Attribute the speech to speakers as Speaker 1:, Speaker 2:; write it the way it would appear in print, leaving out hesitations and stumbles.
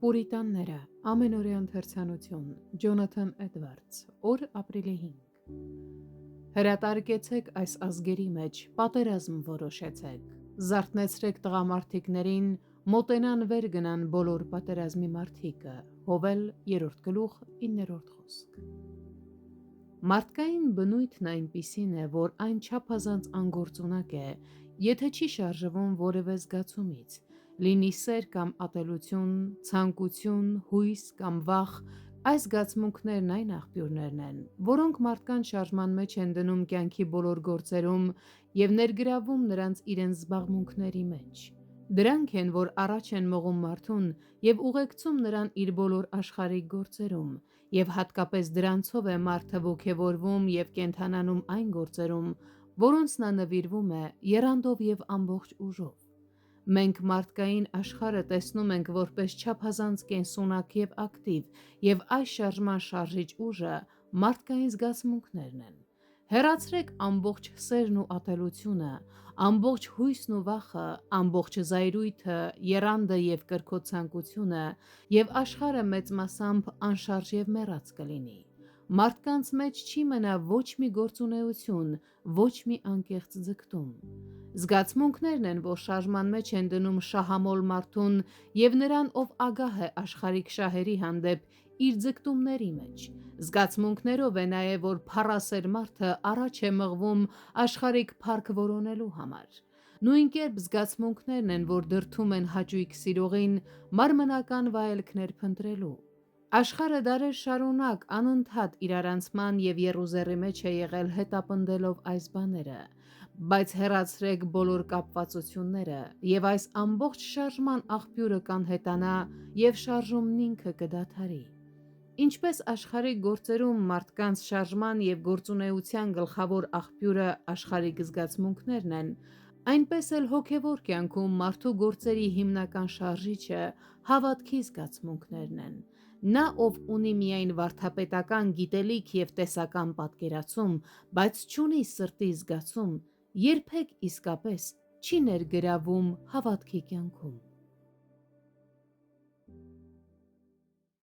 Speaker 1: Պուրիտանները, ամենօրյա ընթերցանություն, Ջոնաթան Էդվարդս, օր ապրիլի 5 Հրատարակեցեք այս ազգերի մեջ, պատերազմ որոշեցեք, զարթնեցրեք տղամարդիկներին, մոտենան վեր գնան բոլոր պատերազմի մարդիկը, Հովել 3:9 խոսք Մարդկային բնույթն այնպիսին է, որ այն չափազանց անգործունակ է, եթե չի շարժվում որևէ զգացումից, լինի սեր կամ ատելություն, ցանկություն, հույս կամ վախ, այս զգացմունքներն այն աղբյուրներն են, որոնք մարդկանց շարժման մեջ են դնում կյանքի բոլոր գործերում և ներգրավում նրանց իրենց զբաղմունքների մեջ: Դրանք են, որ առաջ են մղում մարդուն և ուղեկցում նրան իր բոլոր աշխարհիկ գործերում, և հատկապես դրանցով է մարդը ոգևորվում և կենդանանում այն գործերում, որոնց նա նվիրվում է եռանդով և ամբողջ ուժով: Մենք մարդկային աշխարհը տեսնում ենք որպես չափազանց կենսունակ և ակտիվ, և այս շարժման շարժիչ ուժը մարդկային զգացմունքներն են: Հեռացրեք ամբողջ սերն ու ատելությունը, ամբողջ հույսն ու վախը, ամբողջ զայրույթը, եռանդը և կրքոծցանկությունը, և աշխարհը մեծ մասամբ անշարժ և մեռած կլինի: Մարդկանց մեջ չի մնա ոչ մի գործունեություն, ոչ մի անկեղծ ձգտում: Զգացմունքներն են, որ շարժման մեջ են դնում շահամոլ մարդուն և նրան, ով ագահ է աշխարհիկ շահերի հանդեպ, իր ձգտումների մեջ: Զգացմունքներով է նաև, որ փառասեր մարդը առաջ է մղվում աշխարհիկ փառք որոնելու համար: Նույնկերպ զգացմունքներն են, որ դրդում են հաճույք սիրողին մարմնական վայելքներ փնտրելու: Աշխարհը դարեր շարունակ անընդհատ իրարանցման և եռուզեռի մեջ է եղել հետապնդելով այս բաները: Բայց հեռացրեք բոլոր կապվածությունները, և այս ամբողջ շարժման աղբյուրը կանհետանա և շարժումն ինքը կդադարի: Ինչպես աշխարհիկ գործերում մարդկանց շարժման և գործունեության գլխավոր աղբյուրը աշխարհիկ զգացմունքներն են, այնպես էլ հոգևոր կյանքում մարդու գործերի հիմնական շարժիչը հավատքի զգացմունքներն են: Նա, ով ունի միայն վարդապետական գիտելիք և տեսական պատկերացում, բայց չունի սրտի զգացում, երբեք իսկապես չի ներգրավում հավատքի կյանքում: